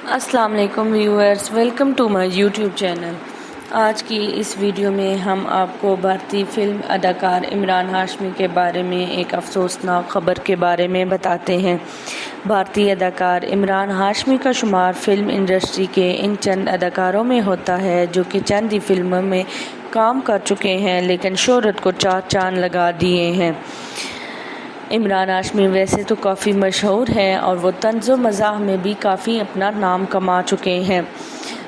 السلام علیکم viewers, welcome to my YouTube channel. آج کی اس ویڈیو میں ہم آپ کو بھارتی فلم اداکار عمران ہاشمی کے بارے میں ایک افسوسناک خبر کے بارے میں بتاتے ہیں۔ بھارتی اداکار عمران ہاشمی کا شمار فلم انڈسٹری کے ان چند اداکاروں میں ہوتا ہے جو کہ چند ہی فلموں میں کام کر چکے ہیں لیکن شہرت کو چار چاند لگا دیے ہیں۔ عمران ہاشمی ویسے تو کافی مشہور ہیں اور وہ طنز و مزاح میں بھی کافی اپنا نام کما چکے ہیں۔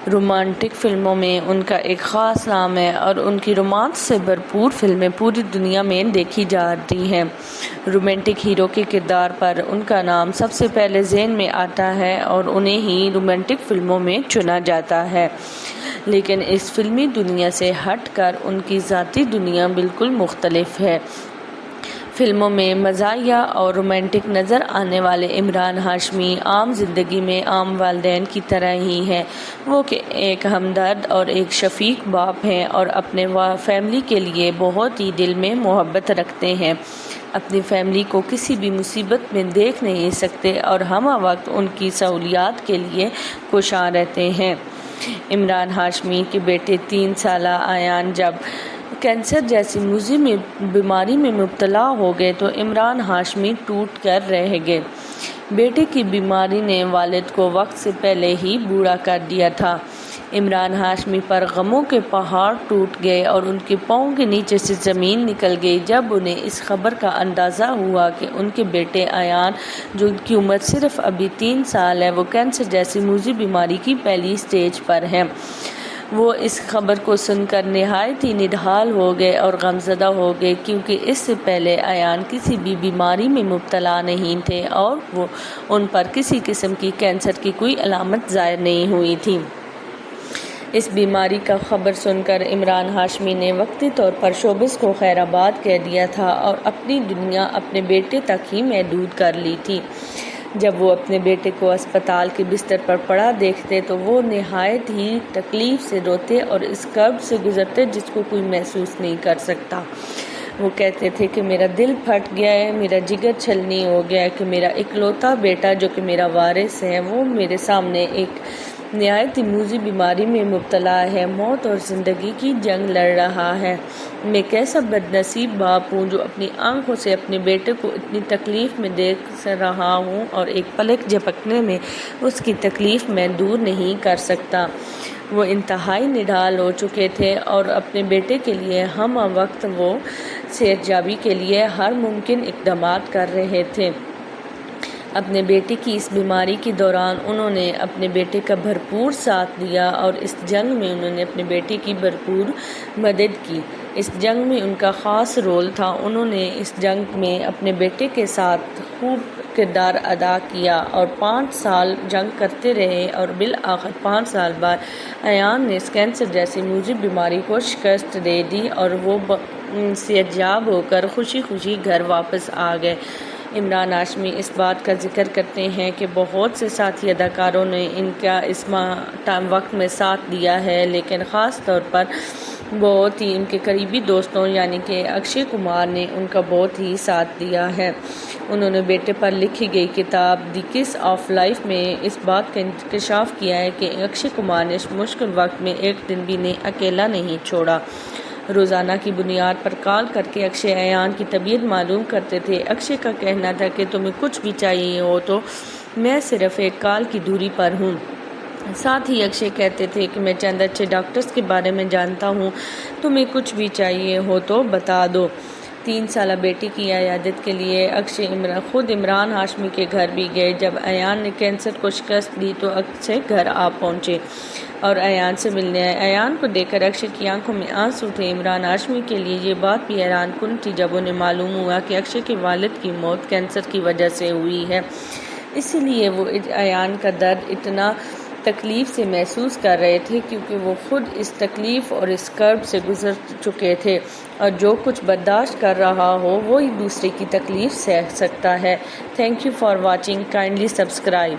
رومانٹک فلموں میں ان کا ایک خاص نام ہے اور ان کی رومانس سے بھرپور فلمیں پوری دنیا میں دیکھی جاتی ہیں۔ رومانٹک ہیرو کے کردار پر ان کا نام سب سے پہلے ذہن میں آتا ہے اور انہیں ہی رومانٹک فلموں میں چنا جاتا ہے، لیکن اس فلمی دنیا سے ہٹ کر ان کی ذاتی دنیا بالکل مختلف ہے۔ فلموں میں مزاحیہ اور رومانٹک نظر آنے والے عمران ہاشمی عام زندگی میں عام والدین کی طرح ہی ہیں۔ وہ ایک ہمدرد اور ایک شفیق باپ ہیں اور اپنے فیملی کے لیے بہت ہی دل میں محبت رکھتے ہیں۔ اپنی فیملی کو کسی بھی مصیبت میں دیکھ نہیں سکتے اور ہمہ وقت ان کی سہولیات کے لیے کوشاں رہتے ہیں۔ عمران ہاشمی کے بیٹے 3 سالہ ایان جب کینسر جیسی مزمن بیماری میں مبتلا ہو گئے تو عمران ہاشمی ٹوٹ کر رہ گئے۔ بیٹے کی بیماری نے والد کو وقت سے پہلے ہی بوڑھا کر دیا تھا۔ عمران ہاشمی پر غموں کے پہاڑ ٹوٹ گئے اور ان کے پاؤں کے نیچے سے زمین نکل گئی جب انہیں اس خبر کا اندازہ ہوا کہ ان کے بیٹے ایان، جو کی عمر صرف ابھی 3 سال ہے، وہ کینسر جیسی مزمن بیماری کی پہلی سٹیج پر ہیں۔ وہ اس خبر کو سن کر نہایت ہی نڈھال ہو گئے اور غمزدہ ہو گئے، کیونکہ اس سے پہلے ایان کسی بھی بیماری میں مبتلا نہیں تھے اور ان پر کسی قسم کی کینسر کی کوئی علامت ظاہر نہیں ہوئی تھی۔ اس بیماری کا خبر سن کر عمران ہاشمی نے وقتی طور پر شوبز کو خیر آباد کہہ دیا تھا اور اپنی دنیا اپنے بیٹے تک ہی محدود کر لی تھی۔ جب وہ اپنے بیٹے کو اسپتال کے بستر پر پڑا دیکھتے تو وہ نہایت ہی تکلیف سے روتے اور اس کرب سے گزرتے جس کو کوئی محسوس نہیں کر سکتا۔ وہ کہتے تھے کہ میرا دل پھٹ گیا ہے، میرا جگر چھلنی ہو گیا ہے کہ میرا اکلوتا بیٹا جو کہ میرا وارث ہے وہ میرے سامنے ایک نہایت ہی مزمن بیماری میں مبتلا ہے، موت اور زندگی کی جنگ لڑ رہا ہے۔ میں کیسا بد نصیب باپ ہوں جو اپنی آنکھوں سے اپنے بیٹے کو اتنی تکلیف میں دیکھ رہا ہوں اور ایک پلک جھپکنے میں اس کی تکلیف میں دور نہیں کر سکتا۔ وہ انتہائی نڈھال ہو چکے تھے اور اپنے بیٹے کے لیے ہمہ وقت وہ صحت یابی کے لیے ہر ممکن اقدامات کر رہے تھے۔ اپنے بیٹے کی اس بیماری کے دوران انہوں نے اپنے بیٹے کا بھرپور ساتھ دیا اور اس جنگ میں انہوں نے اپنے بیٹے کی بھرپور مدد کی۔ اس جنگ میں ان کا خاص رول تھا۔ انہوں نے اس جنگ میں اپنے بیٹے کے ساتھ خوب کردار ادا کیا اور 5 سال جنگ کرتے رہے اور بالآخر 5 سال بعد ایان نے اس کینسر جیسی مزمن بیماری کو شکست دے دی اور وہ صحت یاب ہو کر خوشی خوشی گھر واپس آ گئے۔ عمران ہاشمی اس بات کا ذکر کرتے ہیں کہ بہت سے ساتھی اداکاروں نے ان کا اس وقت میں ساتھ دیا ہے، لیکن خاص طور پر بہت ہی ان کے قریبی دوستوں یعنی کہ اکشے کمار نے ان کا بہت ہی ساتھ دیا ہے۔ انہوں نے بیٹے پر لکھی گئی کتاب دی کس آف لائف میں اس بات کا انکشاف کیا ہے کہ اکشے کمار نے اس مشکل وقت میں ایک دن بھی اکیلا نہیں چھوڑا۔ روزانہ کی بنیاد پر کال کر کے اکشے ایان کی طبیعت معلوم کرتے تھے۔ اکشے کا کہنا تھا کہ تمہیں کچھ بھی چاہیے ہو تو میں صرف ایک کال کی دوری پر ہوں۔ ساتھ ہی اکشے کہتے تھے کہ میں چند اچھے ڈاکٹرز کے بارے میں جانتا ہوں، تمہیں کچھ بھی چاہیے ہو تو بتا دو۔ 3 سالہ بیٹی کی عیادت کے لیے اکشے خود عمران ہاشمی کے گھر بھی گئے۔ جب ایان نے کینسر کو شکست دی تو اکشے گھر آ پہنچے اور ایان سے ملنے آئے۔ ایان کو دیکھ کر اکشے کی آنکھوں میں آنسو تھے۔ عمران ہاشمی کے لیے یہ بات بھی حیران کن تھی جب انہیں معلوم ہوا کہ اکشے کے والد کی موت کینسر کی وجہ سے ہوئی ہے، اسی لیے وہ ایان کا درد اتنا تکلیف سے محسوس کر رہے تھے کیونکہ وہ خود اس تکلیف اور اس کرب سے گزر چکے تھے، اور جو کچھ برداشت کر رہا ہو وہی دوسرے کی تکلیف سہ سکتا ہے۔ Thank you for watching, kindly subscribe.